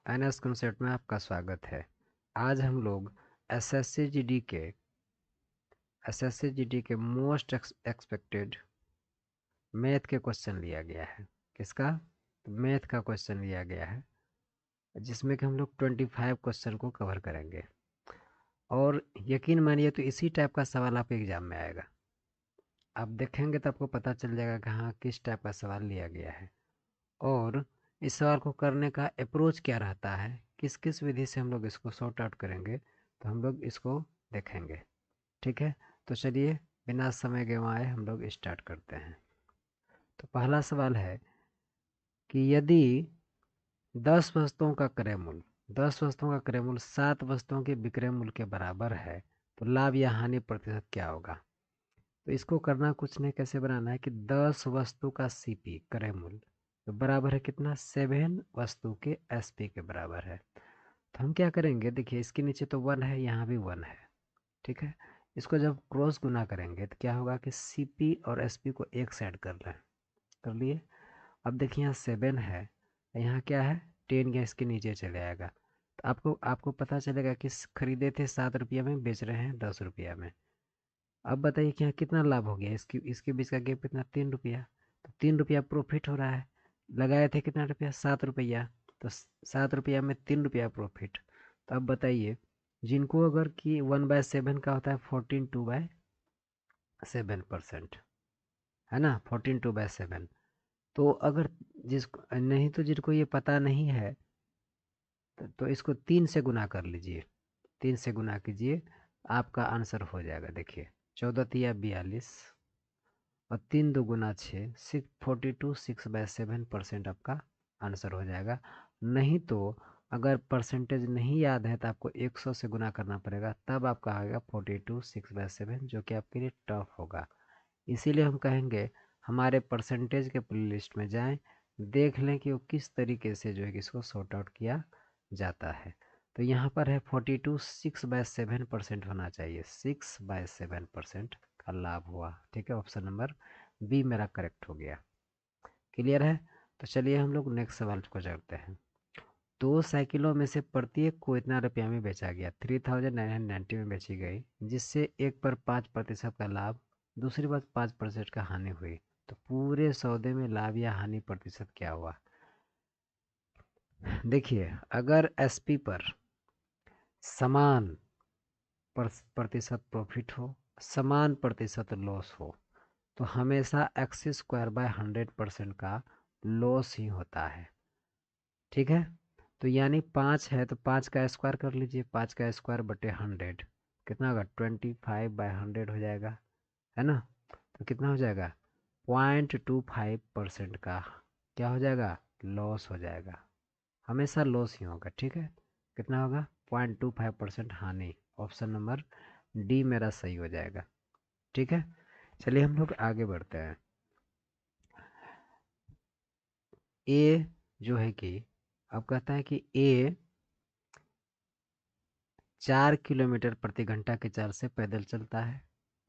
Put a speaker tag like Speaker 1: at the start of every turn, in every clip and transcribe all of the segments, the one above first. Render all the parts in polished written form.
Speaker 1: NS concept में आपका स्वागत है। आज हम लोग एसएससी जीडी के मोस्ट एक्सपेक्टेड मैथ के क्वेश्चन लिया गया है। किसका? मैथ का क्वेश्चन लिया गया है, जिसमें कि हम लोग 25 क्वेश्चन को कवर करेंगे। और यकीन मानिए तो इसी टाइप का सवाल आपके एग्जाम में आएगा। आप देखेंगे तो आपको पता चल जाएगा कि हाँ किस टाइप का सवाल लिया गया है और इस सवाल को करने का अप्रोच क्या रहता है, किस किस विधि से हम लोग इसको सॉर्ट आउट करेंगे, तो हम लोग इसको देखेंगे। ठीक है, तो चलिए बिना समय गंवाए हम लोग स्टार्ट करते हैं। तो पहला सवाल है कि यदि 10 वस्तुओं का क्रय मूल्य 7 वस्तुओं के विक्रय मूल्य के बराबर है, तो लाभ या हानि प्रतिशत क्या होगा। तो इसको करना कुछ नहीं, कैसे बनाना है कि 10 वस्तु का सीपी क्रय मूल्य तो बराबर है कितना, 7 वस्तु के एसपी के बराबर है। तो हम क्या करेंगे, देखिए इसके नीचे तो 1 है, यहाँ भी 1 है। ठीक है, इसको जब क्रॉस गुना करेंगे तो क्या होगा कि सीपी और एसपी को एक साइड कर लिए। अब देखिए यहाँ 7 है, यहाँ क्या है 10, या इसके नीचे चले आएगा। तो आपको आपको पता चलेगा कि खरीदे थे 7 रुपया में, बेच रहे हैं 10 रुपया में। अब बताइए कि यहाँ कितना लाभ हो गया, इसके इसके बीच का गैप कितना, 3 रुपया। तो 3 रुपया प्रॉफिट हो रहा है। लगाए थे कितना रुपया, 7 रुपया। तो 7 रुपया में 3 रुपया प्रॉफिट। तो अब बताइए, जिनको अगर कि 1/7 का होता है 14/2/7%, है ना, 14/2/7। तो अगर जिसको नहीं, तो जिनको ये पता नहीं है तो इसको 3 से गुना कर लीजिए। 3 से गुना कीजिए, आपका आंसर हो जाएगा। देखिए 14×3 = 42 और 3×2 = 6, 6 42 आपका आंसर हो जाएगा। नहीं तो अगर परसेंटेज नहीं याद है तो आपको 100 से गुना करना पड़ेगा, तब आपका आएगा 42 6/7, जो कि आपके लिए टफ होगा। इसीलिए हम कहेंगे हमारे परसेंटेज के प्लेलिस्ट में जाएं, देख लें कि वो किस तरीके से जो है कि इसको सॉर्ट आउट किया जाता है। तो यहाँ पर है 42 6/7% होना चाहिए, 6/7% का लाभ हुआ। ठीक है, ऑप्शन नंबर बी मेरा करेक्ट हो गया। क्लियर है? तो चलिए हम लोग नेक्स्ट सवाल को चलते हैं। 2 साइकिलों में से प्रत्येक को इतना रुपया में बेचा गया, 3990 में बेची गई, जिससे एक पर 5% का लाभ, दूसरी बात 5% का हानि हुई। तो पूरे सौदे में लाभ या हानि प्रतिशत क्या हुआ। देखिए अगर एसपी पर समान प्रतिशत प्रॉफिट हो, समान प्रतिशत लॉस हो, तो हमेशा x²/100% का लॉस ही होता है। ठीक है, तो यानी 5 है तो 5 का स्क्वायर कर लीजिए, 5 का स्क्वायर बटे 100 कितना होगा, 25/100 हो जाएगा, है ना। तो कितना हो जाएगा, 0.25% का क्या हो जाएगा, लॉस हो जाएगा। हमेशा लॉस ही होगा। ठीक है, कितना होगा, 0.25% हानि। ऑप्शन नंबर डी मेरा सही हो जाएगा। ठीक है, चलिए हम लोग आगे बढ़ते हैं। ए जो है कि अब कहता है कि ए 4 किलोमीटर प्रति घंटा की चाल से पैदल चलता है,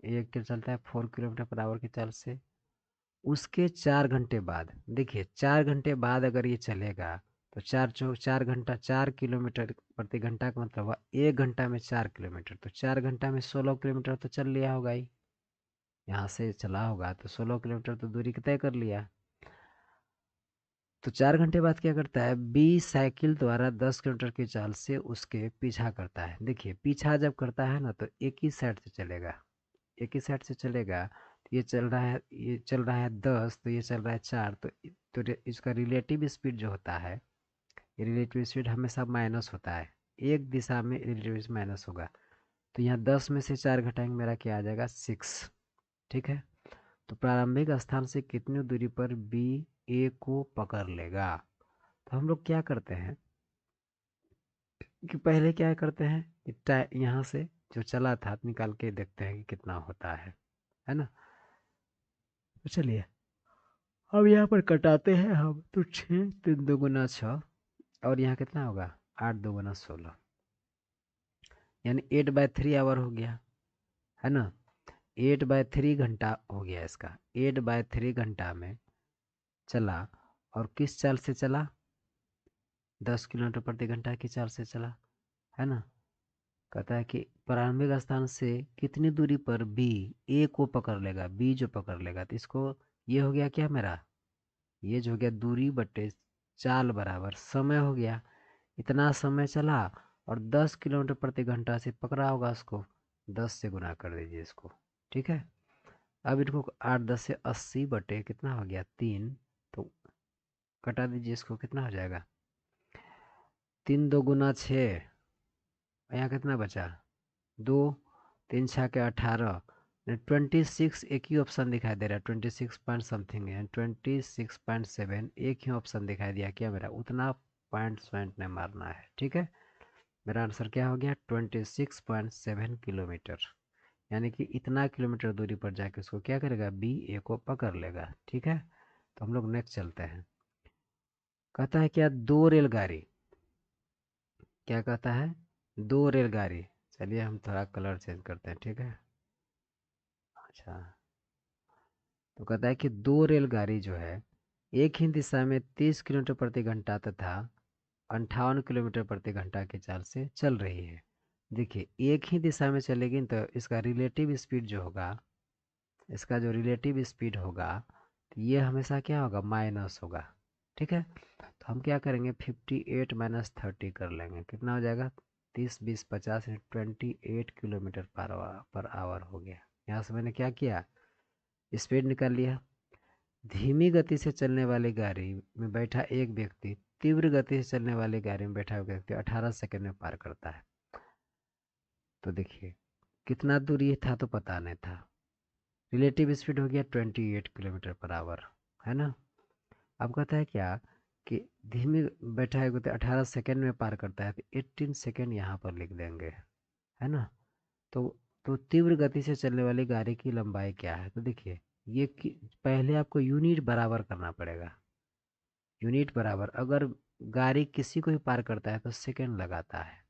Speaker 1: एक चलता है 4 किलोमीटर पर आवर की चाल से। उसके 4 घंटे बाद, देखिए 4 घंटे बाद अगर ये चलेगा तो 4 घंटा, 4 किलोमीटर प्रति घंटा का मतलब हुआ 1 घंटा में 4 किलोमीटर, तो 4 घंटा में 16 किलोमीटर तो चल लिया होगा ही। यहाँ से चला होगा तो 16 किलोमीटर तो दूरी तय कर लिया। तो 4 घंटे बाद क्या करता है, बी साइकिल द्वारा 10 किलोमीटर की चाल से उसके पीछा करता है। देखिए पीछा जब करता है ना तो एक ही साइड से चलेगा, एक ही साइड से चलेगा। तो ये चल रहा है 10, तो ये चल रहा है 4, तो इसका रिलेटिव स्पीड जो होता है, ये रिलेटिव स्पीड हमेशा माइनस होता है, एक दिशा में रिलेटिव माइनस होगा। तो यहाँ 10 में से 4 घटाएंगे, मेरा क्या आ जाएगा, 6। ठीक है, तो प्रारंभिक स्थान से कितनी दूरी पर बी ए को पकड़ लेगा। तो हम लोग क्या करते हैं कि पहले क्या करते हैं कि यहाँ से जो चला था निकाल के देखते हैं कि कितना होता है ना। तो चलिए अब यहाँ पर कटाते हैं हम, तो 6 3 2 × 6, और यहाँ कितना होगा, 8 2 × 16, यानी 8/3 आवर हो गया, है ना। 8/3 घंटा हो गया इसका, 8/3 घंटा में चला। और किस चाल से चला, 10 किलोमीटर प्रति घंटा की चाल से चला, है ना। कहता है कि प्रारंभिक स्थान से कितनी दूरी पर बी ए को पकड़ लेगा, बी जो पकड़ लेगा, तो इसको ये हो गया क्या मेरा, ये जो हो गया दूरी बट्टे चाल बराबर समय हो गया। इतना समय चला और 10 किलोमीटर प्रति घंटा से पकड़ा होगा उसको, 10 से गुना कर दीजिए इसको। ठीक है, अब इनको 8 10 से 80 बटे कितना हो गया 3, तो कटा दीजिए इसको, कितना हो जाएगा 3 2 गुना 6, यहाँ कितना बचा 2, 3 6 के 18, 26 एक ही ऑप्शन दिखाई दे रहा है, 26 पॉइंट समथिंग है, 26.7 एक ही ऑप्शन दिखाई दिया क्या मेरा, उतना पॉइंट ने मारना है। ठीक है, मेरा आंसर क्या हो गया 26.7 किलोमीटर, यानी कि इतना किलोमीटर दूरी पर जाके उसको क्या करेगा, बी ए को पकड़ लेगा। ठीक है, तो हम लोग नेक्स्ट चलते हैं। कहता है क्या, दो रेलगाड़ी, क्या कहता है, दो रेलगाड़ी, चलिए हम थोड़ा कलर चेंज करते हैं। ठीक है, अच्छा, तो कहता है कि दो रेलगाड़ी जो है एक ही दिशा में 30 किलोमीटर प्रति घंटा तथा 58 किलोमीटर प्रति घंटा की चाल से चल रही है। देखिए एक ही दिशा में चलेगी तो इसका रिलेटिव स्पीड जो होगा, इसका जो रिलेटिव स्पीड होगा, तो ये हमेशा क्या होगा, माइनस होगा। ठीक है, तो हम क्या करेंगे 58 माइनस 30 कर लेंगे, कितना हो जाएगा 30 20 50 28 किलोमीटर पर आवर हो गया। यहाँ से मैंने क्या किया, स्पीड निकाल लिया। धीमी गति से चलने वाली गाड़ी में बैठा एक व्यक्ति तीव्र गति से चलने वाली गाड़ी में बैठा व्यक्ति 18 सेकंड में पार करता है। तो देखिए कितना दूरी था तो पता नहीं था, रिलेटिव स्पीड हो गया 28 किलोमीटर पर आवर, है ना। अब कहता है क्या कि धीमी बैठा है तो 18 सेकंड में पार करता है, तो 18 सेकंड यहाँ पर लिख देंगे, है ना। तो तो तीव्र गति से चलने वाली गाड़ी की लंबाई क्या है, तो देखिए ये पहले आपको यूनिट बराबर करना पड़ेगा। यूनिट बराबर, अगर गाड़ी किसी को भी पार करता है तो सेकंड लगाता है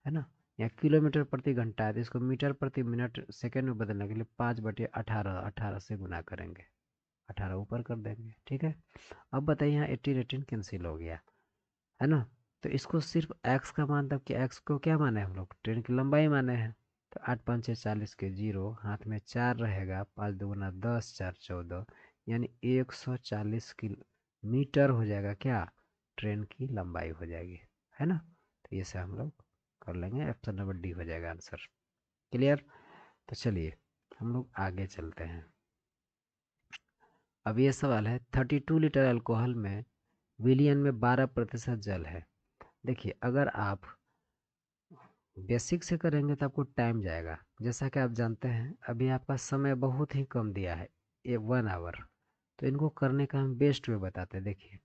Speaker 1: ना। या किलोमीटर प्रति घंटा है तो इसको मीटर प्रति मिनट सेकंड में बदलने के लिए 5/18, 18 से गुना करेंगे, 18 ऊपर कर देंगे। ठीक है, अब बताइए यहाँ 18 कैंसिल हो गया, है ना। तो इसको सिर्फ एक्स का मान, तब कि एक्स को क्या माने हम लोग, ट्रेन की लंबाई माने हैं। तो 8 5 6 40 के 0, हाथ में 4 रहेगा, 5 2 गुना 10, 4 14, यानी 140 मीटर हो जाएगा क्या, ट्रेन की लंबाई हो जाएगी, है ना। तो ये से हम लोग कर लेंगे, ऑप्शन नंबर डी हो जाएगा आंसर। क्लियर, तो चलिए हम लोग आगे चलते हैं। अब ये सवाल है 32 लीटर अल्कोहल में विलियन में 12% जल है। देखिए अगर आप बेसिक से करेंगे तो आपको टाइम जाएगा, जैसा कि आप जानते हैं अभी आपका समय बहुत ही कम दिया है, ये 1 आवर। तो इनको करने का हम बेस्ट वे बताते हैं। देखिए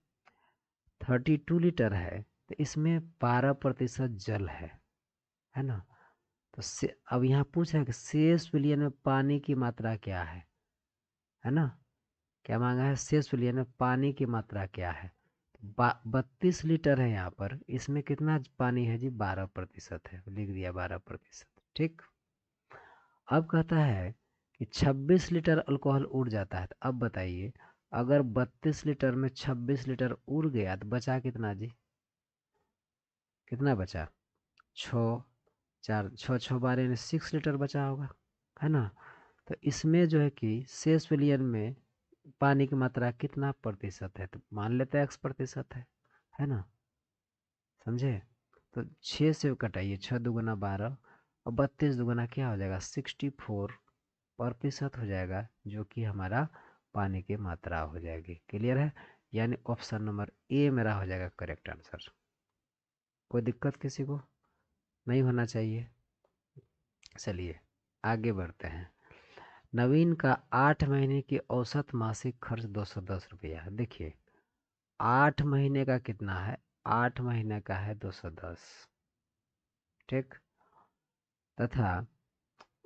Speaker 1: 32 लीटर है तो इसमें 12% जल है ना। तो अब यहाँ पूछा है कि शेष विलियन में पानी की मात्रा क्या है ना। क्या मांगा है, शेष विलियन में पानी की मात्रा क्या है। 32 लीटर है यहाँ पर, इसमें कितना पानी है जी, 12% है, लिख दिया 12%। ठीक, अब कहता है कि 26 लीटर अल्कोहल उड़ जाता है, तो अब बताइए अगर 32 लीटर में 26 लीटर उड़ गया तो बचा कितना जी, कितना बचा, 6 4 6 6 12 6 लीटर बचा होगा, है ना। तो इसमें जो है कि शेष विलियन में पानी की मात्रा कितना प्रतिशत है, तो मान लेते हैं x% है ना, समझे। तो 6 से कटाइए, 6 2 गुना 12 और 32 दुगुना क्या हो जाएगा 64% हो जाएगा, जो कि हमारा पानी की मात्रा हो जाएगी। क्लियर है, यानी ऑप्शन नंबर ए मेरा हो जाएगा करेक्ट आंसर। कोई दिक्कत किसी को नहीं होना चाहिए। चलिए आगे बढ़ते हैं। नवीन का 8 महीने की औसत मासिक खर्च 210 रुपया है। देखिए 8 महीने का कितना है, 8 महीने का है 210, ठीक, तथा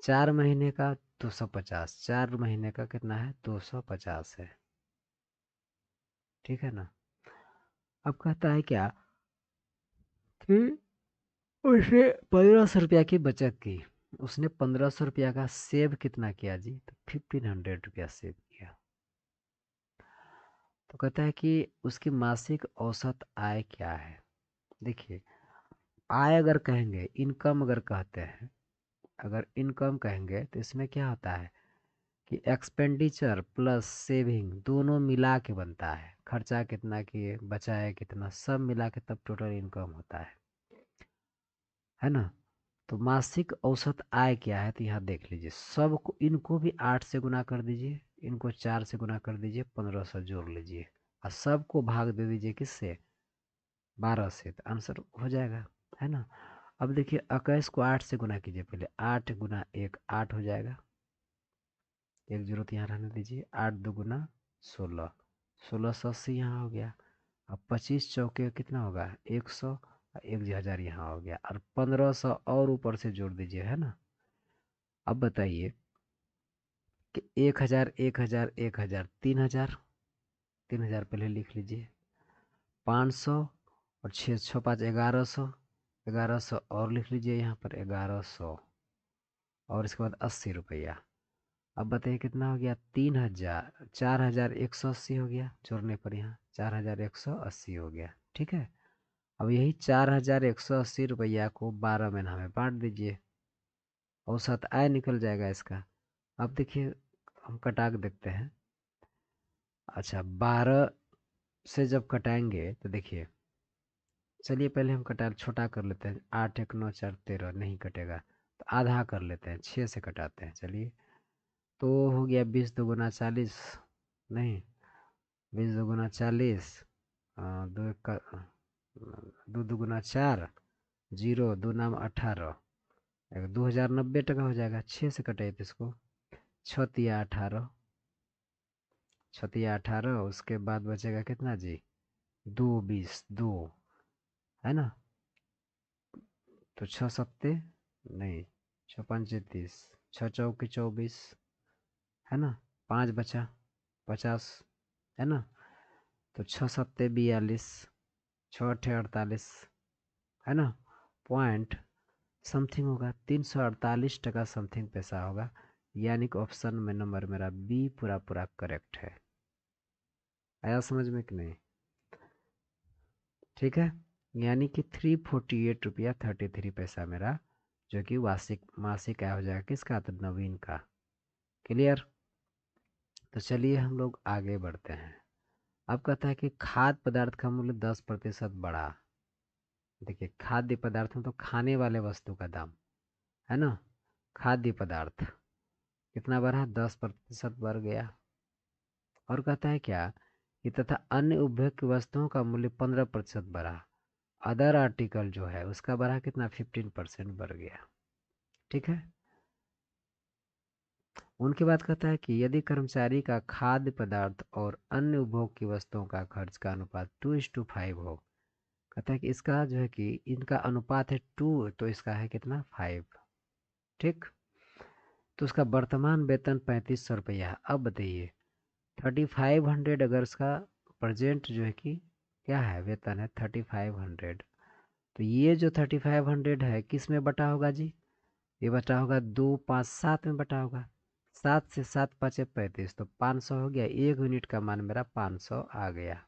Speaker 1: 4 महीने का 250, 4 महीने का कितना है 250 है, ठीक है ना। अब कहता है क्या कि उसने 1500 रुपया की बचत की, उसने 1500 रुपया का सेव कितना किया जी, तो 1500 रुपया सेव किया। तो कहता है कि उसकी मासिक औसत आय क्या है, देखिए, आय अगर कहेंगे, इनकम अगर कहते हैं, अगर इनकम कहेंगे तो इसमें क्या होता है कि एक्सपेंडिचर प्लस सेविंग दोनों मिला के बनता है। खर्चा कितना किए, बचाए कितना, सब मिला के तब टोटल इनकम होता है ना। तो मासिक औसत आय क्या है, तो यहाँ देख लीजिए, सबको, इनको भी 8 से गुना कर दीजिए, इनको 4 से गुना कर दीजिए, 1500 जोड़ लीजिए, और सबको भाग दे दीजिए किससे, 12 से, तो आंसर हो जाएगा, है ना। अब देखिए 21 को 8 से गुना कीजिए, पहले 8 गुना 1 8 हो जाएगा, एक जीरो तो यहाँ रहने दीजिए, 8 दो गुना 16, 1680 यहाँ हो गया। अब 25 चौके कितना होगा, 100, 1000 यहाँ हो गया, और 1500 और ऊपर से जोड़ दीजिए, है ना। अब बताइए कि 1000 1000 1000 3000, 3000 पहले लिख लीजिए, 500 और 6 6 5 1100, 1100 और लिख लीजिए यहाँ पर 1100, और इसके बाद 80 रुपया। अब बताइए कितना हो गया, 3000, 4180 हो गया, जोड़ने पर यहाँ 4180 हो गया, ठीक है। अब यही 4180 रुपया को 12 महीना में बांट दीजिए, औसत आय निकल जाएगा इसका। अब देखिए हम कटा के देखते हैं। अच्छा, 12 से जब कटाएंगे तो देखिए, चलिए पहले हम कटा छोटा कर लेते हैं, 8 1 9 4 13 नहीं कटेगा, तो आधा कर लेते हैं, 6 से कटाते हैं, चलिए। तो हो गया 20 दुगुना 40, नहीं, 20 दुगुना 40, दो एक का, दो दुगुना 4, जीरो दो नाम 18, 2090 टका हो जाएगा, 6 से कटाइए तो इसको, छतिया 18, छतिया 18, उसके बाद बचेगा कितना जी, 2 20 2, है ना। तो 6 सत्ते, नहीं, 6 पंचे 30, 6 चौके 24, है ना, 5 बचा 50, है ना। तो 6 सत्ते 42, 6 अठे 48, है ना, पॉइंट समथिंग होगा, 348 टका समथिंग पैसा होगा, यानी कि ऑप्शन में नंबर मेरा बी पूरा पूरा करेक्ट है। आया समझ में कि नहीं, ठीक है। यानी कि 348 रुपया 33 पैसा मेरा, जो कि वार्षिक मासिक आय हो जाएगा किसका, तो नवीन का। क्लियर। तो चलिए हम लोग आगे बढ़ते हैं। अब कहता है कि खाद्य पदार्थ का मूल्य 10% बढ़ा। देखिए खाद्य पदार्थ में तो खाने वाले वस्तु का दाम, है ना, खाद्य पदार्थ कितना बढ़ा, 10% बढ़ गया। और कहता है क्या कि तथा अन्य उपभोग की वस्तुओं का मूल्य 15% बढ़ा। अदर आर्टिकल जो है उसका बढ़ा कितना, 15% बढ़ गया, ठीक है। उनके बाद कहता है कि यदि कर्मचारी का खाद्य पदार्थ और अन्य उपभोग की वस्तुओं का खर्च का अनुपात 2:5 हो, कहता है कि इसका जो है कि इनका अनुपात है 2, तो इसका है कितना, 5, ठीक। तो उसका वर्तमान वेतन 3500 रुपया है। अब बताइए 3500 अगर इसका प्रेजेंट जो है कि क्या है, वेतन है 3500, तो ये जो 3500 है किस में बटा होगा जी, ये बटा होगा 2 5 7 में बटा होगा, 7 से 7 5 35, तो 500 हो गया, 1 यूनिट का मान मेरा 500 आ गया।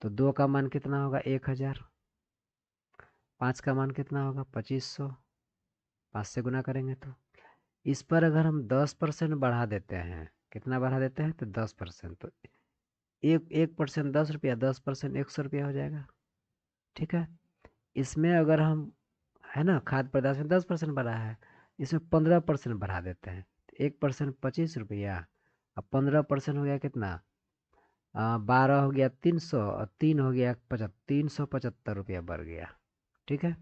Speaker 1: तो 2 का मान कितना होगा, 1000, 5 का मान कितना होगा, 2500, 5 से गुना करेंगे तो इस पर अगर हम 10% बढ़ा देते हैं, कितना बढ़ा देते हैं, तो 10%, तो 1% 10 रुपया, 10% 100 रुपया हो जाएगा, ठीक है। इसमें अगर हम, है ना, खाद्य पदार्थ में 10% बढ़ा है, इसमें 15% बढ़ा देते हैं, तो 1% 25 रुपया, अब 15% हो गया कितना, 12 हो गया 300, और 3 हो गया 375 रुपया बढ़ गया, ठीक है।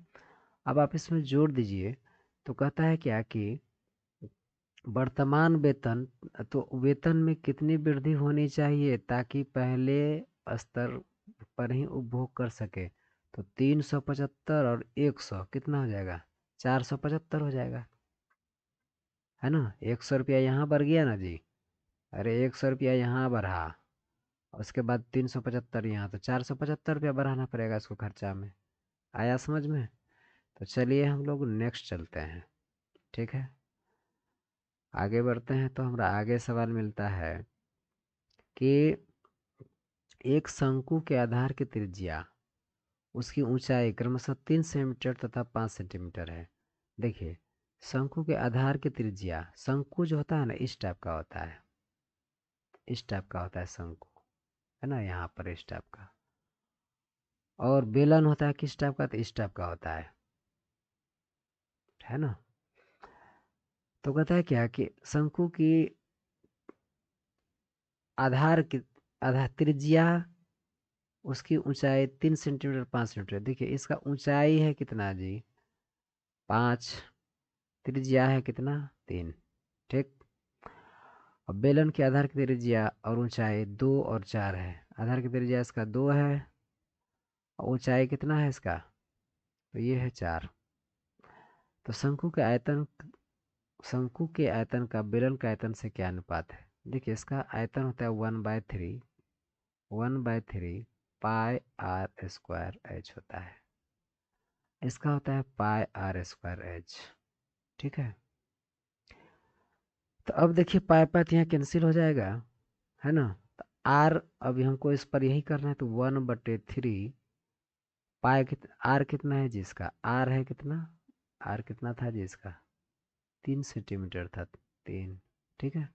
Speaker 1: अब आप इसमें जोड़ दीजिए, तो कहता है क्या कि वर्तमान वेतन, तो वेतन में कितनी वृद्धि होनी चाहिए ताकि पहले स्तर पर ही उपभोग कर सके, तो 375 और 100 कितना हो जाएगा, 475 हो जाएगा, है ना। 100 रुपया यहाँ बढ़ गया ना जी, अरे 100 रुपया यहाँ बढ़ा, उसके बाद 375 यहाँ, तो 475 रुपया बढ़ाना पड़ेगा इसको खर्चा में। आया समझ में। तो चलिए हम लोग नेक्स्ट चलते हैं, ठीक है। आगे बढ़ते हैं तो हमारा आगे सवाल मिलता है कि एक शंकु के आधार की त्रिज्या उसकी ऊंचाई क्रमशः 3 सेंटीमीटर तथा 5 सेंटीमीटर है। देखिए, शंकु के आधार की त्रिज्या, शंकु जो होता है ना इस टाइप का होता है, इस टाइप का होता है शंकु, है ना, यहाँ पर इस टाइप का। और बेलन होता है किस टाइप का, तो इस टाइप का होता है ना। तो कहता है क्या कि शंकु की आधार की आधार त्रिज्या, उसकी ऊंचाई 3 सेंटीमीटर 5 सेंटीमीटर। देखिए इसका ऊंचाई है कितना जी, 5, त्रिज्या है कितना, 3, ठीक। अब बेलन के आधार की त्रिज्या और ऊंचाई 2 और 4 है। आधार की त्रिज्या इसका 2 है और ऊंचाई कितना है इसका, तो ये है 4। तो शंकु के आयतन का बेलन के आयतन से क्या अनुपात है। देखिए इसका आयतन होता है 1/3 पाई आर स्क्वायर एच होता है। इसका होता है पाई आर स्क्वायर एच, ठीक है। तो अब देखिए पाई पाई यहाँ कैंसिल हो जाएगा, है ना। तो आर अभी हमको इस पर यही करना है, तो 1/3 पाई आर कितना है जिसका, आर है कितना, आर कितना था जिसका 3 सेंटीमीटर था, 3, ठीक है।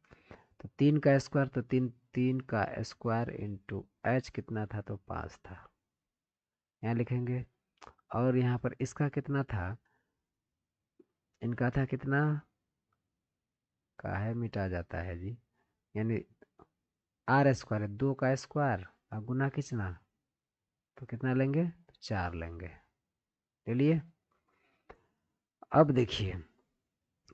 Speaker 1: तो 3 का स्क्वायर, तो 3 का स्क्वायर इंटू एच कितना था, तो 5 था, यहाँ लिखेंगे। और यहाँ पर इसका कितना था, इनका था कितना, का है मिटा जाता है जी, यानी आर स्क्वायर है, 2 का स्क्वायर और गुना कितना, तो कितना लेंगे, तो 4 लेंगे, ले लिए। अब देखिए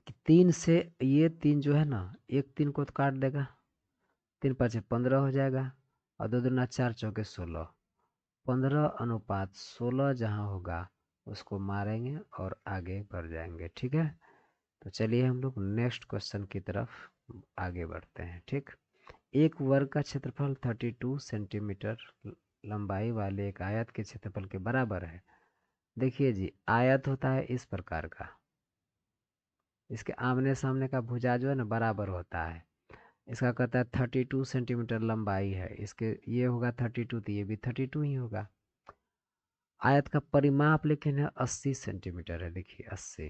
Speaker 1: कि 3 से ये 3 जो है ना, एक 3 को तो काट देगा, 3×5 = 15 हो जाएगा, और 2×2=4, 4×4 = 16, 15:16 जहाँ होगा उसको मारेंगे और आगे बढ़ जाएंगे, ठीक है। तो चलिए हम लोग नेक्स्ट क्वेश्चन की तरफ आगे बढ़ते हैं, ठीक। एक वर्ग का क्षेत्रफल 32 सेंटीमीटर लंबाई वाले एक आयत के क्षेत्रफल के बराबर है। देखिए जी, आयत होता है इस प्रकार का, इसके आमने सामने का भुजा जो है ना बराबर होता है। इसका कहता है 32 सेंटीमीटर लंबाई है, इसके ये होगा 32, तो ये भी 32 ही होगा। आयत का परिमाप लेकिन है 80 सेंटीमीटर है, देखिए 80,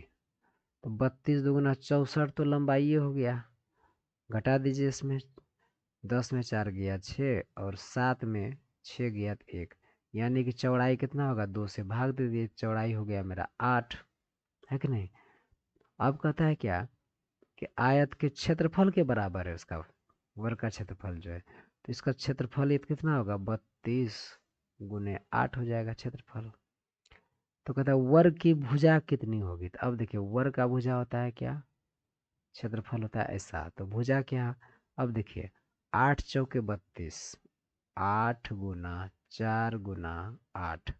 Speaker 1: तो 32 दूगुना 64 तो लंबाई ये हो गया। घटा दीजिए इसमें, 10 में 4 गया 6 और 7 में 6 गया 1, यानी कि चौड़ाई कितना होगा, 2 से भाग दे दिए, चौड़ाई हो गया मेरा 8, है कि नहीं। अब कहता है क्या कि आयत के क्षेत्रफल के बराबर है उसका, वर्ग का क्षेत्रफल जो है, तो इसका क्षेत्रफल ये कितना होगा, 32 × 8 हो जाएगा क्षेत्रफल। तो कहता है वर्ग की भुजा कितनी होगी, तो अब देखिए वर्ग का भुजा होता है क्या, क्षेत्रफल होता है ऐसा, तो भुजा क्या। अब देखिए 8×4 = 32, 8×4 × 8।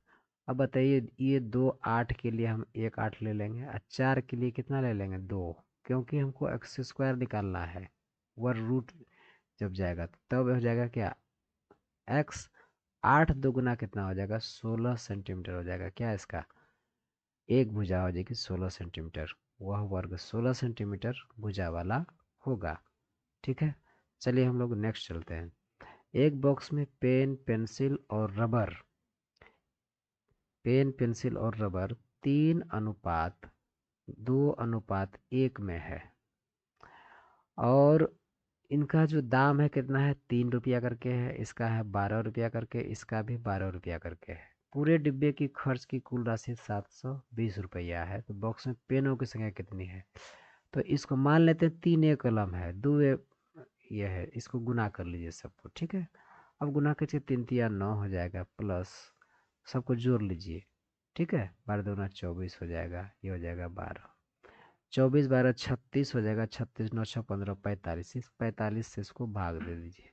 Speaker 1: अब बताइए ये 2 8 के लिए हम 1 8 ले लेंगे और 4 के लिए कितना ले लेंगे, 2, क्योंकि हमको एक्स स्क्वायर निकालना है, वर्ग रूट जब जाएगा तब हो जाएगा क्या, एक्स। 8 2 कितना हो जाएगा, 16 सेंटीमीटर हो जाएगा क्या, इसका एक भुजा हो जाएगी 16 सेंटीमीटर, वह वर्ग 16 सेंटीमीटर भुजा वाला होगा, ठीक है। चलिए हम लोग नेक्स्ट चलते हैं। एक बॉक्स में पेन पेंसिल और रबर 3:2:1 में है, और इनका जो दाम है कितना है, 3 रुपया करके है, इसका है 12 रुपया करके, इसका भी 12 रुपया करके है। पूरे डिब्बे की खर्च की कुल राशि 720 रुपया है। तो बॉक्स में पेनों की संख्या कितनी है, तो इसको मान लेते हैं 3 एक कलम है, 2 ये है, इसको गुना कर लीजिए सबको, ठीक है। अब गुना कीजिए, 3×3 = 9 हो जाएगा, प्लस सबको जोड़ लीजिए, ठीक है, 12×2 = 24 हो जाएगा, ये हो जाएगा 12, 24×12 = 36 हो जाएगा, 36×9 = 15, 45, इस 45 से इसको भाग दे दीजिए,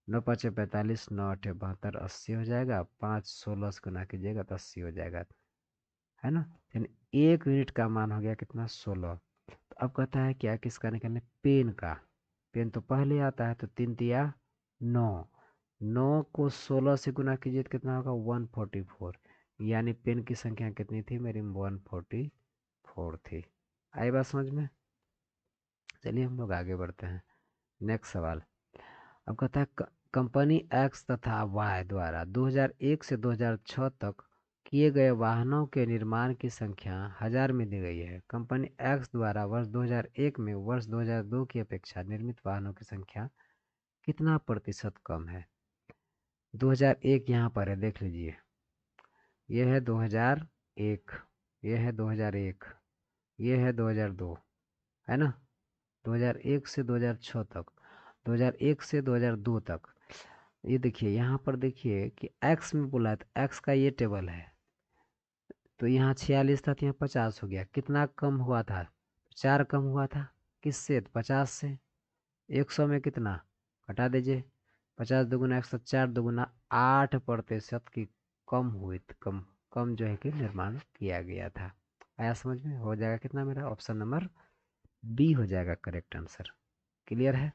Speaker 1: 9×5 = 45, 9×8 = 72, 80 हो जाएगा, 5 16 से गुना कीजिएगा तो 80 हो जाएगा, है ना। यानी 1 यूनिट का मान हो गया कितना, 16। तो अब कहता है क्या, किसका निकालने, पेन का। पेन तो पहले आता है, तो 3×3 = 9, 9 को 16 से गुना कीजिए तो कितना होगा, 144, यानी पेन की संख्या कितनी थी मेरी, 144 थी। आई बात समझ में। चलिए हम लोग आगे बढ़ते हैं, नेक्स्ट सवाल। अब कहता है कंपनी एक्स तथा वाई द्वारा 2001 से 2006 तक किए गए वाहनों के निर्माण की संख्या 1000 में दी गई है। कंपनी एक्स द्वारा वर्ष 2001 में वर्ष 2002 की अपेक्षा निर्मित वाहनों की संख्या कितना प्रतिशत कम है? 2001 यहाँ पर है, देख लीजिए। ये है 2001, ये है 2001, ये है 2002, है ना। 2001 से 2006 तक, 2001 से 2002 तक। ये देखिए यहाँ पर, देखिए कि एक्स में बोला है तो एक्स का ये टेबल है। तो यहाँ 46 था तो यहाँ 50 हो गया। कितना कम हुआ था? 4 कम हुआ था। किससे? 50 से। 100 में कितना? घटा दीजिए। 50 दुगुना 100, 4 दुगुना 8% की कम हुई, कम कम जो है कि निर्माण किया गया था। आया समझ में? हो जाएगा कितना मेरा? ऑप्शन नंबर बी हो जाएगा करेक्ट आंसर। क्लियर है?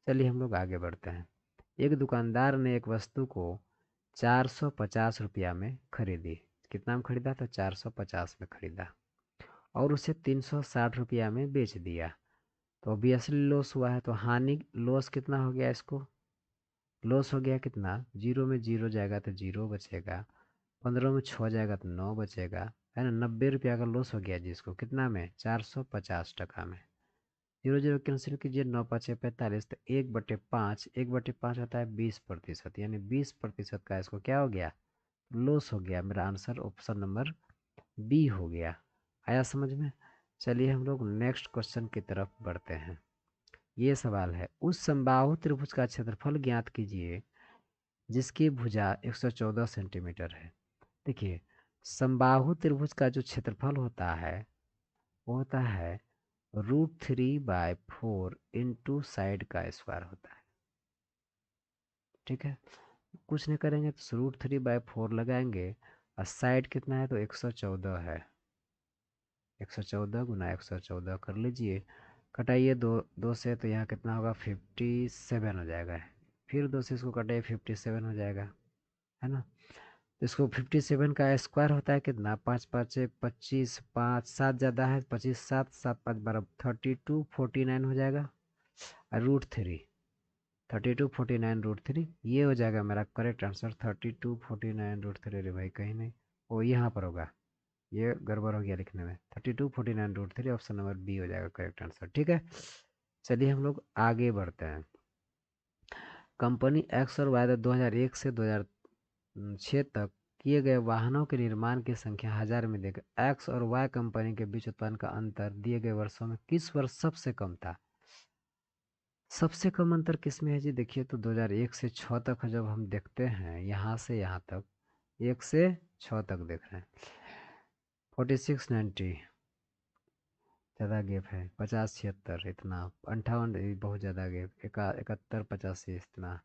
Speaker 1: चलिए हम लोग आगे बढ़ते हैं। एक दुकानदार ने एक वस्तु को 450 रुपया में खरीदी। कितना में खरीदा? तो 450 में खरीदा, और उसे 360 रुपया में बेच दिया। तो ऑब्वियसली लॉस हुआ है, तो हानि लॉस कितना हो गया? इसको लॉस हो गया कितना? 0 में 0 जाएगा तो 0 बचेगा, 15 में 6 जाएगा तो 9 बचेगा, है ना। 90 रुपया का लॉस हो गया जिसको, कितना में? 450 टका में। 0 0 कैंसिल कीजिए, 9 5 45, तो 1/5, 1/5 होता है 20%, यानी 20% का इसको क्या हो गया? लॉस हो गया। मेरा आंसर ऑप्शन नंबर बी हो गया। आया समझ में? चलिए हम लोग नेक्स्ट क्वेश्चन की तरफ बढ़ते हैं। ये सवाल है, उस समबाहु त्रिभुज का क्षेत्रफल ज्ञात कीजिए जिसकी भुजा 114 सेंटीमीटर है। देखिए, समबाहु त्रिभुज का जो क्षेत्रफल होता है वो होता है √3/4 इंटू साइड का स्क्वायर होता है। ठीक है, कुछ नहीं करेंगे तो √3/4 लगाएंगे, और साइड कितना है? तो 114 है। 114 गुना 114 कर लीजिए, कटाइए दो दो से, तो यहाँ कितना होगा? 57 हो जाएगा। फिर दो से इसको कटाइए, 57 हो जाएगा, है ना। तो इसको 57 का स्क्वायर होता है कितना? 5 5 25, 5 7 ज़्यादा है, 25 7 7 5 12, 32 49 हो जाएगा। और √3 ये हो जाएगा मेरा करेक्ट आंसर। 32 49 √3। अरे भाई कहीं नहीं, वो यहाँ पर होगा, ये गड़बड़ हो गया लिखने में। 32 49 √3, ऑप्शन नंबर बी हो जाएगा करेक्ट आंसर। ठीक है, चलिए हम लोग आगे बढ़ते हैं। कंपनी एक्स और वाई 2001 से 2006 तक किए गए वाहनों के निर्माण की संख्या 1000 में देकर एक्स और वाई कंपनी के बीच उत्पादन का अंतर दिए गए वर्षों में किस वर्ष सबसे कम था? सबसे कम अंतर किस में है जी? देखिए, तो 2001 से 6 तक जब हम देखते हैं, यहाँ से यहाँ तक 1 से 6 तक देख रहे हैं, 46 90 ज़्यादा गैप है, 50 76 इतना, 58 बहुत ज़्यादा गैप, 71 85 इतना,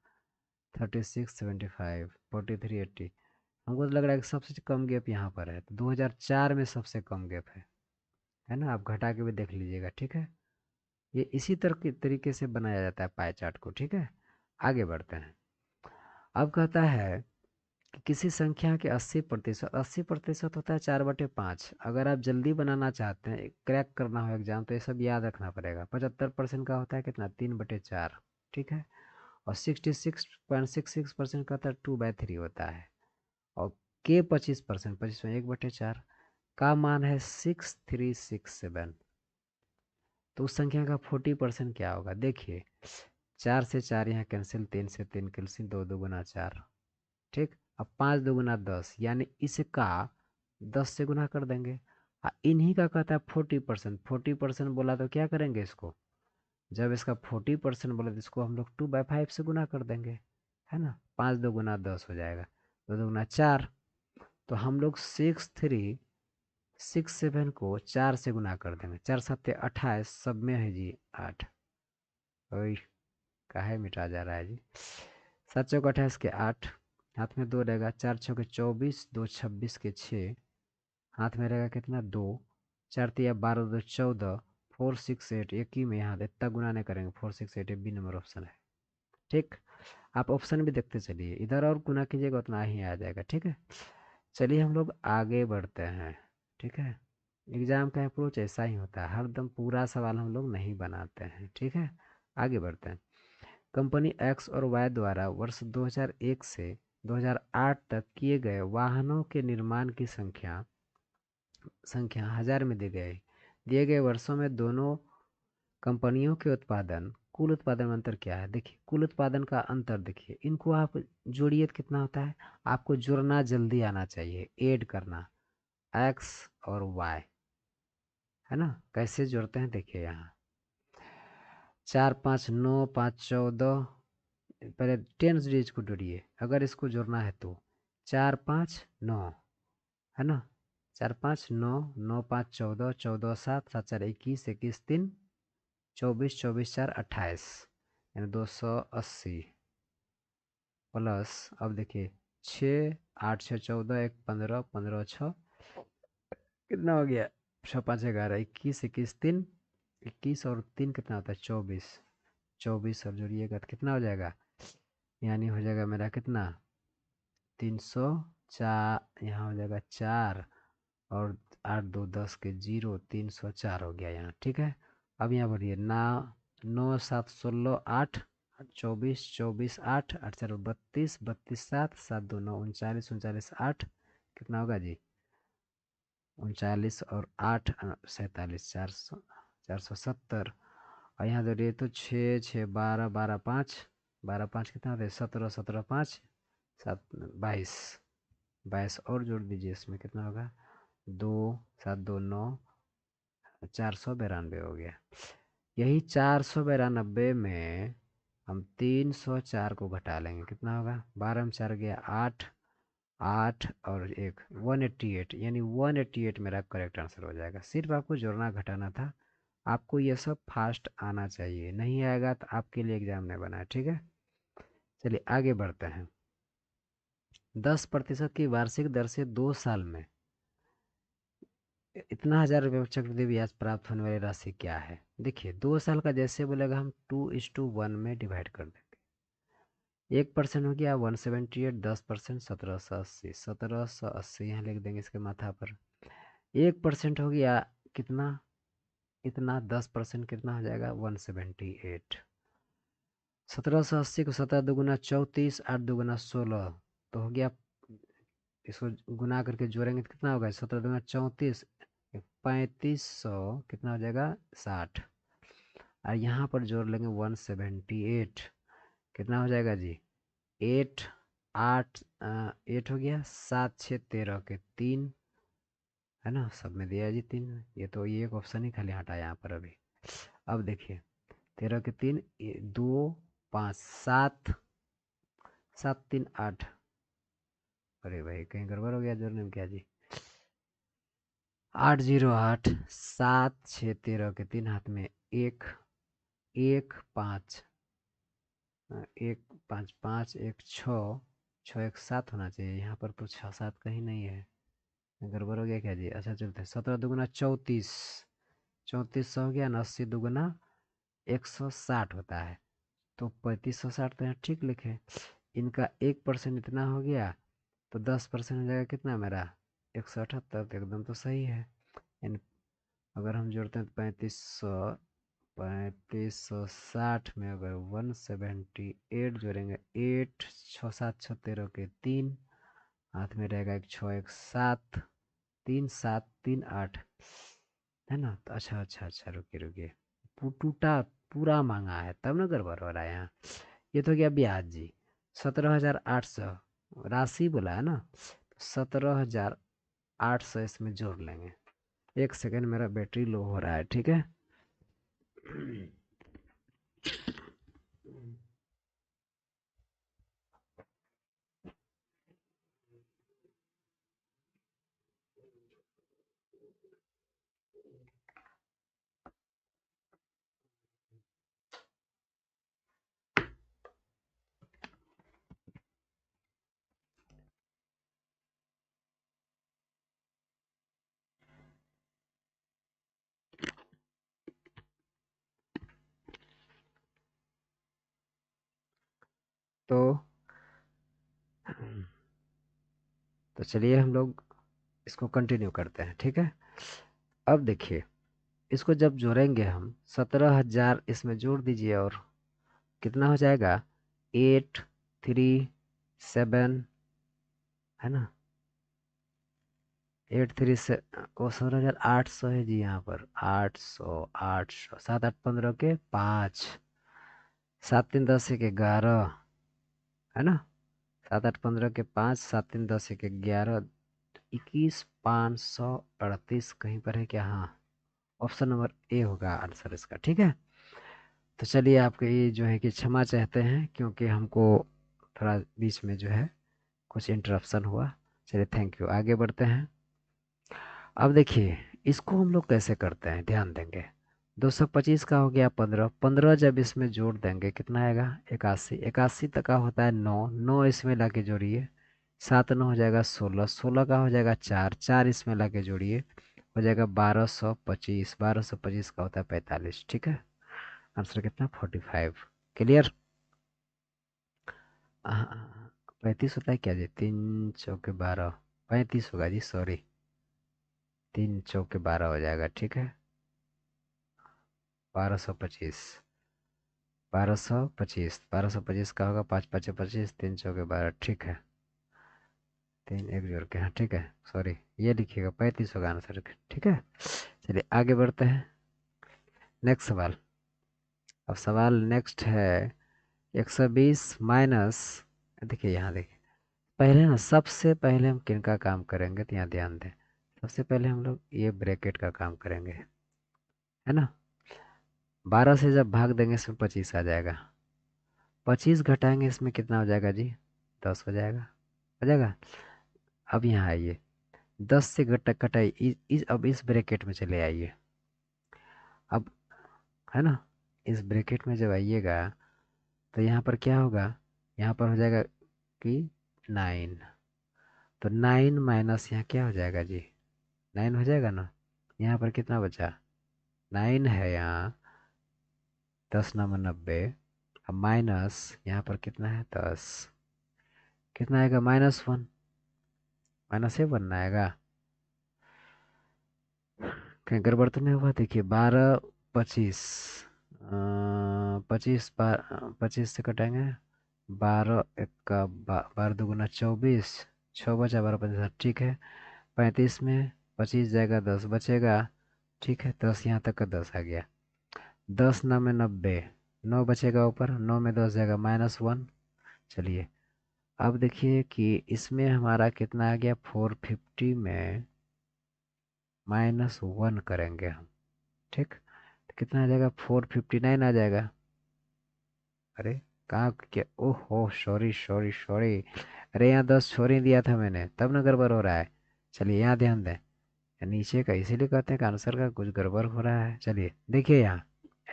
Speaker 1: 36 75, 43 80। हमको तो लग रहा है कि सबसे कम गैप यहाँ पर है, तो 2004 में सबसे कम गैप है ना। आप घटा के भी देख लीजिएगा। ठीक है, ये इसी तरह के तरीके से बनाया जाता है पाई चार्ट को। ठीक है, आगे बढ़ते हैं। अब कहता है कि किसी संख्या के 80%, 80% होता है 4/5। अगर आप जल्दी बनाना चाहते हैं, क्रैक करना हो एग्जाम, तो ये सब याद रखना पड़ेगा। 75% का होता है कितना? 3/4। ठीक है, और 66.66% का होता है 2/3 होता है। और के 25%, 25 में 1/4 का मान है 6367। तो उस संख्या का 40% क्या होगा? देखिए, 4 से 4 यहाँ कैंसिल, 3 से 3 कैंसिल, 2 2 गुना 4। ठीक, अब 5 2 गुना 10, यानी इसका 10 से गुना कर देंगे। इन्हीं का कहता है 40%। 40% बोला तो क्या करेंगे इसको? जब इसका 40% बोला तो इसको हम लोग 2/5 से गुना कर देंगे, है ना। 5 2 गुना 10 हो जाएगा, 2 2 गुना 4। तो हम लोग 6367 को 4 से गुना कर देंगे। 4 7 28, सब में है जी 8। ओए, काहे मिटा जा रहा है जी? 7 चौक 28 के 8, हाथ में 2 रहेगा। 4 छः के 24, 2 26 के 6, हाथ में रहेगा कितना? 2। 4 तिया 12, 2 14, 468। एक ही में यहाँ इतना गुना नहीं करेंगे। 468 बी नंबर ऑप्शन है। ठीक, आप ऑप्शन भी देखते चलिए, इधर और गुना कीजिएगा उतना ही आ जाएगा। ठीक है, चलिए हम लोग आगे बढ़ते हैं। ठीक है, एग्जाम का अप्रोच ऐसा ही होता है, हरदम पूरा सवाल हम लोग नहीं बनाते हैं। ठीक है, आगे बढ़ते हैं। कंपनी एक्स और वाई द्वारा वर्ष 2001 से 2008 तक किए गए वाहनों के निर्माण की संख्या हजार में दिए गए वर्षों में दोनों कंपनियों के कुल उत्पादन में अंतर क्या है। देखिए कुल उत्पादन का अंतर देखिए, इनको आप जोड़िए तो कितना होता है। आपको जोड़ना जल्दी आना चाहिए, ऐड करना एक्स और वाई, है ना। कैसे जोड़ते हैं देखिए, यहाँ 4 5 9 5 14, पहले 10 डिजिट को जोड़िए अगर इसको जोड़ना है तो 4 5 9, है ना। 4 5 9 9 5 14, 14 7 7 4 21, 21 3 24, 24 4 28, यानी 280 प्लस, अब देखिए 6 8 6 14 1 15 15 6 कितना हो गया, 6 5 11 21, 21 3 21 और 3 कितना होता है 24, 24 और जोड़िएगा तो कितना हो जाएगा, यानी हो जाएगा मेरा कितना 304, यहाँ हो जाएगा 4 और 8 2 10 के 0, 304 हो गया यहाँ, ठीक है। अब यहाँ बढ़िए 9 7 16 8 24 24 8 8 4 32 32 7 7 2 9 39 39 8 कितना होगा जी 39 और 8 47 470, और यहाँ जोड़िए तो 6 6 12 12 5 12 5 कितना होता है 17 17 5 7 22 22 और जोड़ दीजिए, इसमें कितना होगा 2 7 2 9 492 हो गया। यही 492 में हम 304 को घटा लेंगे, कितना होगा 12 में 4 गया 8 8 और 1 188, यानी 188 मेरा करेक्ट आंसर हो जाएगा। सिर्फ आपको जोड़ना घटाना था, आपको ये सब फास्ट आना चाहिए, नहीं आएगा तो आपके लिए एग्जाम नहीं बना है, ठीक है। चलिए आगे बढ़ते हैं। 10% की वार्षिक दर से 2 साल में इतना 1000 रुपये चक्रवृद्धि ब्याज प्राप्त होने वाली राशि क्या है। देखिए 2 साल का जैसे बोलेगा हम 2:1 में डिवाइड कर देंगे। 1% हो गया 178, 10% 1780, 1780 यहाँ लिख देंगे इसके माथा पर। 1% हो गया कितना, इतना 10% कितना हो जाएगा 178। 1780 को 17 दुगुना 34, 8 दुगुना 16, तो हो गया, इसको गुना करके जोड़ेंगे तो कितना होगा 17 दुगुना 34, 3500 कितना हो जाएगा 60, और यहाँ पर जोड़ लेंगे 178, कितना हो जाएगा जी 8 8 8 हो गया 7 6 13 के 3, है ना, सब में दिया है जी 3, ये तो ये एक ऑप्शन ही खाली हटा यहाँ पर अभी। अब देखिए 13 के 3 2 5 7 7 3 8, अरे भाई कहीं गड़बड़ हो गया जोड़ने में क्या जी, 808 7 6 13 के 3 हाथ में 1 1 5 1 5 5 1 6 6 1 7 होना चाहिए, यहाँ पर तो 6 7 कहीं नहीं है, गड़बड़ हो गया क्या जी। अच्छा चलते हैं 17 दुगुना 34, 34 हो गया ना, 80 दुगुना 160 होता है, तो 3560 तो यहाँ ठीक लिखे। इनका 1% इतना हो गया, तो 10% हो जाएगा कितना मेरा 178, तो एकदम तो सही है। इन अगर हम जोड़ते हैं तो 3560 में अगर 178 जोड़ेंगे 8 6 7 6 13 के 3, हाथ में रहेगा 1 6 1 7 3 7 3 8, है ना। तो अच्छा अच्छा अच्छा रुकिए रुकिए, टूटा पूरा मांगा है तब ना गड़बड़ हो रहा है यहाँ। ये तो क्या ब्याज जी 17,800 राशि बोला है ना, 17,800 इसमें जोड़ लेंगे। एक सेकेंड मेरा बैटरी लो हो रहा है, ठीक है। तो तो चलिए हम लोग इसको कंटिन्यू करते हैं, ठीक है। अब देखिए इसको जब जोड़ेंगे हम 17,000 इसमें जोड़ दीजिए, और कितना हो जाएगा 8 3 7 है ना। 83 से वो 16,800 है जी यहाँ पर। 800 सात आठ 15 के 5, सात तीन 10 एक 11, है ना। सात आठ 15 के 5, सात तीन 10 एक 11, 21,538 कहीं पर है क्या? हाँ, ऑप्शन नंबर ए होगा आंसर इसका। ठीक है, तो चलिए आपके ये जो है कि क्षमा चाहते हैं क्योंकि हमको थोड़ा बीच में जो है कुछ इंटरप्शन हुआ। चलिए थैंक यू, आगे बढ़ते हैं। अब देखिए इसको हम लोग कैसे करते हैं, ध्यान देंगे। 225 का हो गया 15, 15 जब इसमें जोड़ देंगे कितना आएगा? 81, 81 तक का होता है 9, 9 इसमें लाके जोड़िए, 7 9 हो जाएगा 16, 16 का हो जाएगा 4, 4 इसमें लाके जोड़िए, हो जाएगा 1225, 1225 का होता है 45। ठीक है, आंसर कितना? 45। क्लियर? 35 होता है क्या जी? 3 चौके 12, 35 होगा जी, सॉरी, 3 चौके 12 हो जाएगा। ठीक है, 1225, 1225, 1225 का होगा 5 5 25, 3 चौके 12। ठीक है, 3 एक जोड़ के, हाँ ठीक है, सॉरी ये लिखिएगा 35 होगा आंसर। ठीक है, चलिए आगे बढ़ते हैं। नेक्स्ट सवाल। अब सवाल नेक्स्ट है 120 माइनस, देखिए यहाँ देखिए, पहले ना सबसे पहले हम किन का काम करेंगे तो यहाँ ध्यान दें। सबसे पहले हम लोग ये ब्रैकेट का काम करेंगे, है ना। 12 से जब भाग देंगे इसमें 25 आ जाएगा, 25 घटाएंगे इसमें कितना हो जाएगा जी? 10 हो जाएगा, हो जाएगा। अब यहाँ आइए, 10 से घटा कटाई अब इस ब्रैकेट में चले आइए। अब, है ना, इस ब्रैकेट में जब आइएगा तो यहाँ पर क्या होगा? यहाँ पर हो जाएगा कि 9, तो 9 माइनस यहाँ क्या हो जाएगा जी? 9 हो जाएगा ना। यहाँ पर कितना बचा? 9 है यहाँ, 10 नंबर 90, अब माइनस यहाँ पर कितना है? 10, कितना आएगा? -1, -1 आएगा। कहीं गड़बड़ तो नहीं हुआ? देखिए 12 25, 25, 25 से कटेंगे, 12 एक का 12 दूना 24, 6 बचा, 12 25, ठीक है। 35 में 25 जाएगा, 10 बचेगा। ठीक है, 10 यहाँ तक का 10 आ गया, 10 9 में 90, 9 बचेगा ऊपर, 9 में 10 जाएगा -1। चलिए अब देखिए कि इसमें हमारा कितना आ गया? 450 में -1 करेंगे हम। ठीक, तो कितना आ जाएगा? 459 आ जाएगा। अरे कहाँ क्या, ओहो सॉरी सॉरी सॉरी, अरे यहाँ 10 छोड़ ही दिया था मैंने, तब ना गड़बड़ हो रहा है। चलिए यहाँ ध्यान दें, नीचे का इसीलिए कहते हैं कि आंसर का कुछ गड़बड़ हो रहा है। चलिए देखिए यहाँ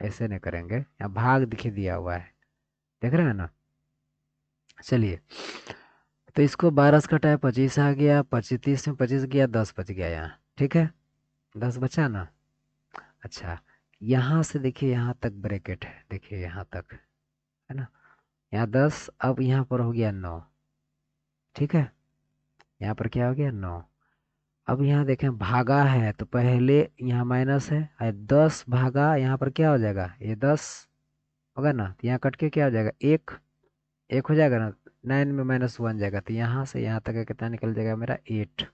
Speaker 1: ऐसे नहीं करेंगे, यहाँ भाग दिखे दिया हुआ है, देख रहे हैं ना। चलिए, तो इसको 12 से घटाया 25 आ गया, 25 30 में 25 गया, 10 बच गया यहाँ। ठीक है, 10 बचा ना। अच्छा, यहाँ से देखिए यहाँ तक ब्रैकेट है, देखिए यहाँ तक, है ना। यहाँ 10, अब यहाँ पर हो गया 9। ठीक है, यहाँ पर क्या हो गया? 9। अब यहाँ देखें भागा है तो पहले यहाँ माइनस है, और 10 भागा यहाँ पर क्या हो जाएगा? ये 10 होगा ना, तो यहाँ कट के क्या हो जाएगा? एक, एक हो जाएगा ना। 9 में -1 जाएगा, तो यहाँ से यहाँ तक का कितना निकल जाएगा मेरा? 8।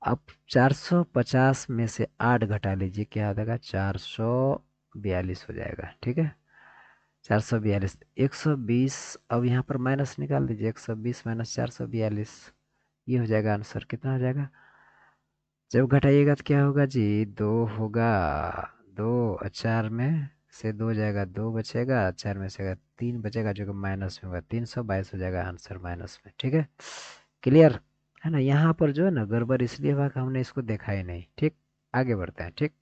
Speaker 1: अब 450 में से 8 घटा लीजिए, क्या हो जाएगा? 442 हो जाएगा। ठीक है, 442, 120, अब यहाँ पर माइनस निकाल दीजिए, 120 माइनस 442, ये हो जाएगा आंसर। कितना हो जाएगा? जब घटाइएगा तो क्या होगा जी? 2 होगा, 2 और 4 में से 2 जाएगा, 2 बचेगा, 4 में से 3 बचेगा जो कि माइनस में होगा, 322 हो जाएगा आंसर माइनस में। ठीक है, क्लियर है ना। यहाँ पर जो है ना गड़बड़ इसलिए हुआ कि हमने इसको देखा ही नहीं। ठीक, आगे बढ़ते हैं। ठीक,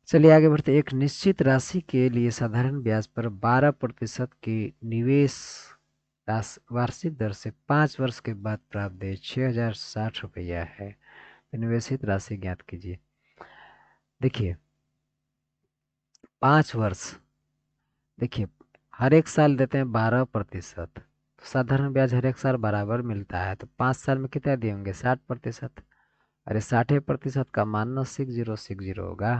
Speaker 1: चलिए आगे बढ़ते हैं। एक निश्चित राशि के लिए साधारण ब्याज पर 12% की निवेश वार्षिक दर से 5 वर्ष के बाद प्राप्त दे 6,060 रुपया है, तो निवेशित राशि ज्ञात कीजिए। देखिए 5 वर्ष, देखिए हर एक साल देते हैं 12%, तो साधारण ब्याज हर एक साल बराबर मिलता है, तो 5 साल में कितना दिए होंगे? 60%। अरे 60% का मानना 6060 होगा,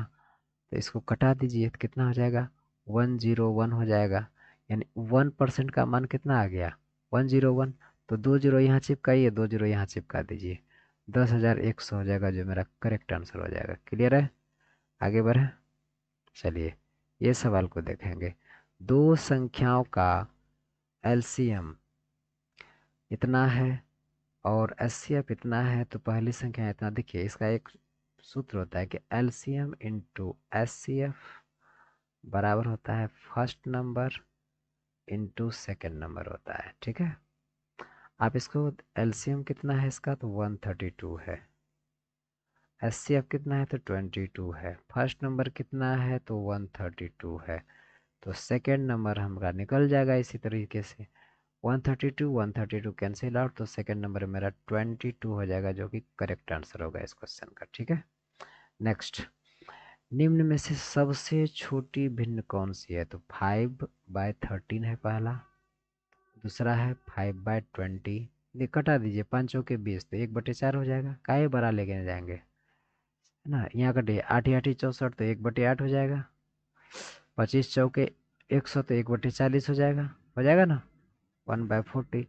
Speaker 1: तो इसको कटा दीजिए तो कितना हो जाएगा? 101 हो जाएगा, यानी 1% का मान कितना आ गया? 101। तो 2 जीरो यहाँ चिपकाइए, 2 जीरो यहाँ चिपका दीजिए, 10,100 हो जाएगा, जो मेरा करेक्ट आंसर हो जाएगा। क्लियर है? आगे बढ़े, चलिए ये सवाल को देखेंगे। दो संख्याओं का एलसीएम इतना है और एचसीएफ इतना है, तो पहली संख्या इतना। देखिए इसका एक सूत्र होता है कि एलसीएम इंटू एचसीएफ बराबर होता है first number into second number होता है। ठीक है, आप इसको, एलसीएम कितना है इसका, तो 132 है, एचसीएफ कितना है तो 22 है, फर्स्ट नंबर कितना है तो 132 है, तो सेकेंड नंबर हमारा निकल जाएगा इसी तरीके से। 132 132 कैंसिल आउट, तो सेकेंड नंबर मेरा 22 हो जाएगा, जो कि करेक्ट आंसर होगा इस क्वेश्चन का। ठीक है, नेक्स्ट, निम्न में से सबसे छोटी भिन्न कौन सी है, तो 5/13 है पहला, दूसरा है 5/20। ये कटा दीजिए, 5 चौके 20, तो 1/4 हो जाएगा, काहे बड़ा लेके जाएंगे, है ना। यहाँ कटिए, 8 8 64, तो 1/8 हो जाएगा, 25 चौके 100, तो 1/40 हो जाएगा ना, 1/40।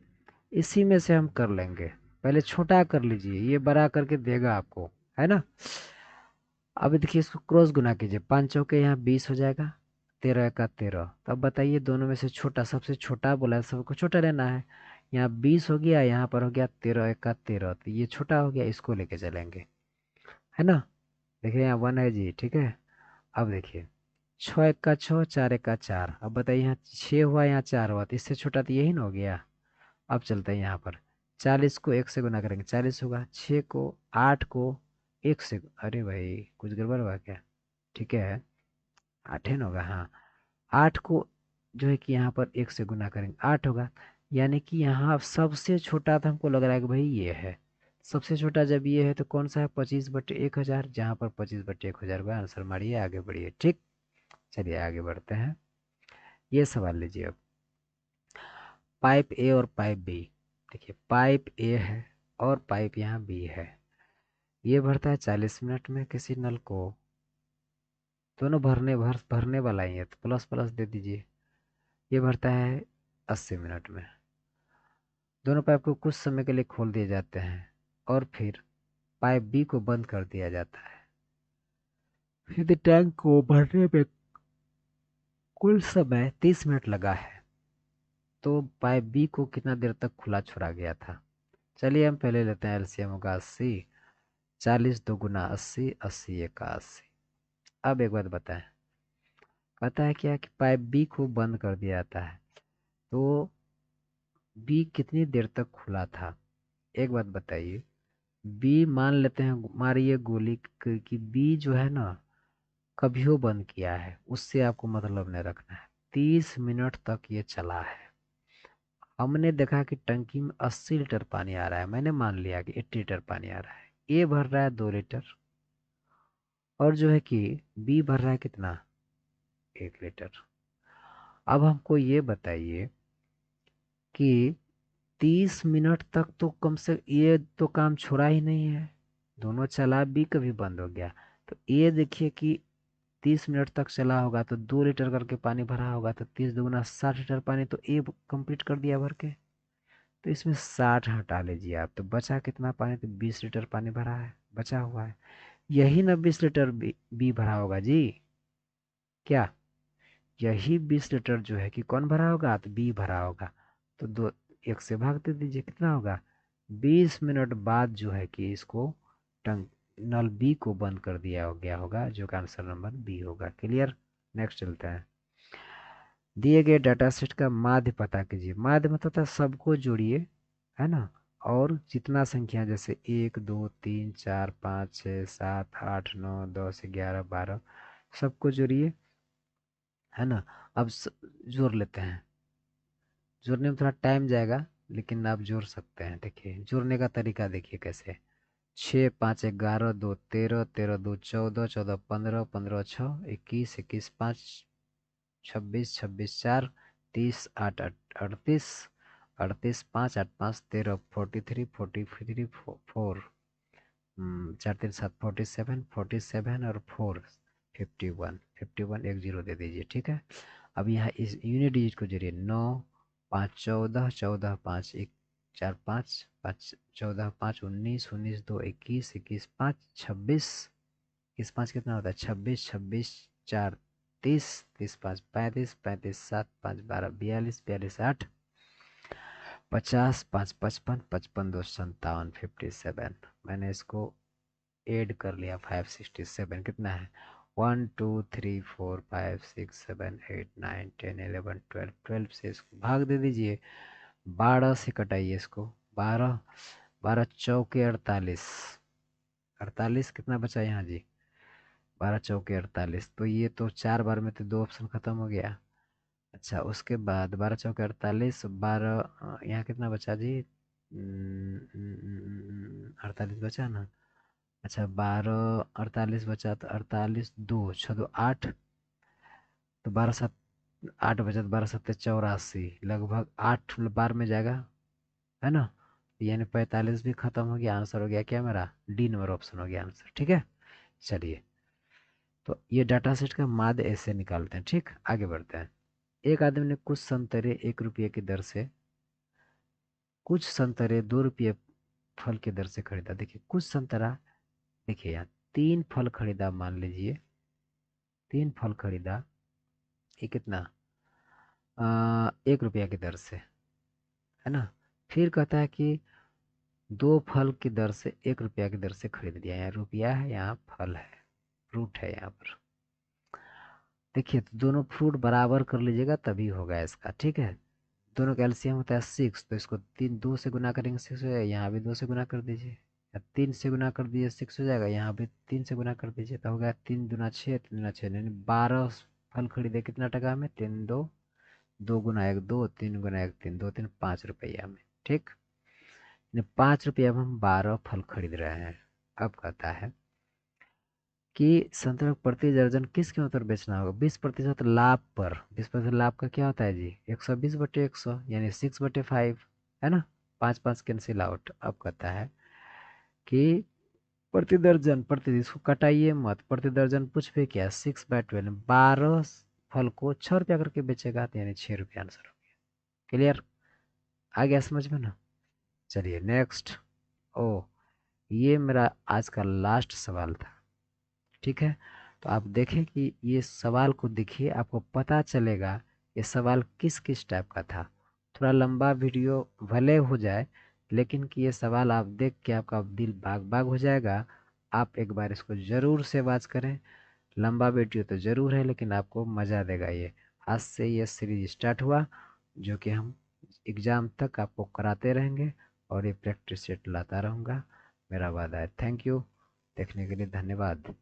Speaker 1: इसी में से हम कर लेंगे, पहले छोटा कर लीजिए, ये बड़ा करके देगा आपको, है ना। अब देखिए इसको क्रॉस गुना कीजिए, 5 चौके यहाँ 20 हो जाएगा, 13 का 13। तो अब बताइए दोनों में से छोटा, सबसे छोटा बोला है, सबको छोटा लेना है। यहाँ 20 हो गया, यहाँ पर हो गया 13 का 13, तो ये छोटा हो गया, इसको लेके चलेंगे, है ना। देखिए यहाँ 1 है जी, ठीक है। अब देखिए 6 1 का 6, 4 1 का 4। अब बताइए यहाँ 6 हुआ, यहाँ 4 हुआ, तो इससे छोटा तो यही ना हो गया। अब चलते हैं यहाँ पर, 40 को 1 से गुना करेंगे, 40 होगा, 6 को 8 को 1 से, अरे भाई कुछ गड़बड़ हुआ क्या, ठीक है 8 है ना होगा, हाँ। 8 को जो है कि यहाँ पर 1 से गुना करेंगे, 8 होगा। यानी कि यहाँ सबसे छोटा था, हमको लग रहा है कि भाई ये है सबसे छोटा। जब ये है तो कौन सा है, 25/1000, जहाँ पर 25/1000 का आंसर मारिए, आगे बढ़िए। ठीक, चलिए आगे बढ़ते हैं, ये सवाल लीजिए अब, पाइप ए और पाइप बी। देखिए पाइप ए है और पाइप यहाँ बी है, ये भरता है 40 मिनट में किसी नल को, दोनों भरने वाला ही है, तो प्लस प्लस दे दीजिए। ये भरता है 80 मिनट में। दोनों पाइप को कुछ समय के लिए खोल दिए जाते हैं और फिर पाइप बी को बंद कर दिया जाता है। यदि टैंक को भरने में कुल समय 30 मिनट लगा है, तो पाइप बी को कितना देर तक खुला छोड़ा गया था। चलिए हम पहले लेते हैं एलसीएम होगा 80, 40 2 × 80, 80 1 का 80। अब एक बात बताएं, पता है क्या कि पाइप बी को बंद कर दिया जाता है, तो बी कितनी देर तक खुला था। एक बात बताइए, बी मान लेते हैं, मारिए गोली कि बी जो है ना कभियो बंद किया है, उससे आपको मतलब नहीं रखना है। 30 मिनट तक ये चला है, हमने देखा कि टंकी में 80 लीटर पानी आ रहा है, मैंने मान लिया कि 80 लीटर पानी आ रहा है, ए भर रहा है 2 लीटर, और जो है कि बी भर रहा है कितना, 1 लीटर। अब हमको ये बताइए कि 30 मिनट तक तो कम से, ये तो काम छोड़ा ही नहीं है, दोनों चला, बी कभी बंद हो गया। तो ये देखिए कि 30 मिनट तक चला होगा तो 2 लीटर करके पानी भरा होगा, तो 30 2 × 60 लीटर पानी तो ए कंप्लीट कर दिया भर के। तो इसमें 60 हटा लीजिए आप, तो बचा कितना पानी, तो 20 लीटर पानी भरा है, बचा हुआ है। यही ना 20 लीटर बी भरा होगा जी, क्या यही 20 लीटर जो है कि कौन भरा होगा, तो बी भरा होगा। तो दो, 1 से भाग दे दीजिए, कितना होगा, 20 मिनट बाद जो है कि इसको टंक नल बी को बंद कर दिया हो गया होगा, जो कि आंसर नंबर बी होगा। क्लियर, नेक्स्ट चलते हैं। दिए गए डाटा सेट का माध्य पता कीजिए। माध्य मतलब होता है सबको जोड़िए, है ना, और जितना संख्या जैसे 1 2 3 4 5 6 7 8 9 10 11 12 सबको जोड़िए, है ना। अब जोड़ लेते हैं, जोड़ने में थोड़ा टाइम जाएगा, लेकिन आप जोड़ सकते हैं। देखिए जोड़ने का तरीका देखिए कैसे, 6 5 11 2 13, 13 2 14, 14 15, 15 6 21, 21 5 26, 26 4 30, 8 8 38, 38 5 8 5 13, 43, 43 4, 4 3 7 47, 47 और 4 51, 51 एक जीरो दे दीजिए, ठीक है। अब यहाँ इस यूनिट डिजिट को जोड़िए, 9 5 14, 14 5 1 4 5 5 14 5 19 19 2 21 21 5 26 21 5 कितना होता है 26 26 4 30 30 5 35 35 7 5 12 42 42 8 50 5 55 55 2 57 57। मैंने इसको ऐड कर लिया 567 कितना है 1 2 3 4 5 6 7 8 9 10 11 12 12 से इसको भाग दे दीजिए 12 से कटाइए इसको 12 12 चौके 48 48 कितना बचा यहाँ जी 12 चौके 48 तो ये तो 4 बार में तो 2 ऑप्शन खत्म हो गया। अच्छा उसके बाद 12 चौके 48 12 यहाँ कितना बचा जी 48 बचा ना। अच्छा 12 48 बचा तो 48 2 6 2 8 तो 12 7 8 बचा तो 12 7 84 लगभग 8 बार में जाएगा है ना। यानी 45 भी खत्म हो गया आंसर हो गया क्या मेरा डी नंबर ऑप्शन हो गया आंसर ठीक है। चलिए तो ये डाटा सेट का माध्य ऐसे निकालते हैं ठीक आगे बढ़ते हैं। एक आदमी ने कुछ संतरे 2 रुपये फल की दर से खरीदा। देखिए कुछ संतरा देखिए यहाँ 3 फल खरीदा मान लीजिए 3 फल खरीदा ये कितना 1 रुपया की दर से है ना। फिर कहता है कि 2 फल की दर से 1 रुपया की दर से खरीद लिया। यहाँ रुपया है यहाँ फल है फ्रूट है यहाँ पर। देखिए तो दोनों फ्रूट बराबर कर लीजिएगा तभी होगा इसका ठीक है। दोनों का एलसीएम होता है 6 तो इसको 2 से गुना करेंगे 6 हो जाएगा यहाँ भी 2 से गुना कर दीजिए या 3 से गुना कर दीजिए 6 हो जाएगा यहाँ भी 3 से गुना कर दीजिए तो हो गया 3 दूना 6 3 दूना 6 यानी 12 फल खरीदे कितना टका में 3 2 2 गुना 1 2 3 गुना 1 3 2 3 5 रुपया में ठीक। 5 रुपया में हम 12 फल खरीद रहे हैं। अब कहता है कि संतरा प्रति दर्जन किस कीमत पर बेचना होगा 20% लाभ पर। 20% लाभ का क्या होता है जी 120/100 यानी 6/5 है ना। 5 5 कैंसिल आउट। अब कहता है कि प्रति दर्जन प्रति इसको कटाइए मत प्रति दर्जन पूछ पे क्या 6/12 12 फल को 6 रुपया करके बेचेगा तो यानी 6 रुपया आंसर हो गया। क्लियर आ गया समझ में ना। चलिए नेक्स्ट। ओ ये मेरा आज का लास्ट सवाल था ठीक है। तो आप देखें कि ये सवाल को देखिए आपको पता चलेगा ये सवाल किस किस टाइप का था। थोड़ा लंबा वीडियो भले हो जाए लेकिन कि ये सवाल आप देख के आपका दिल बाग बाग हो जाएगा। आप एक बार इसको ज़रूर से वॉच करें। लंबा वीडियो तो ज़रूर है लेकिन आपको मज़ा देगा ये। आज से ये सीरीज स्टार्ट हुआ जो कि हम एग्ज़ाम तक आपको कराते रहेंगे और ये प्रैक्टिस सेट लाता रहूँगा मेरा वादा है। थैंक यू देखने के लिए धन्यवाद।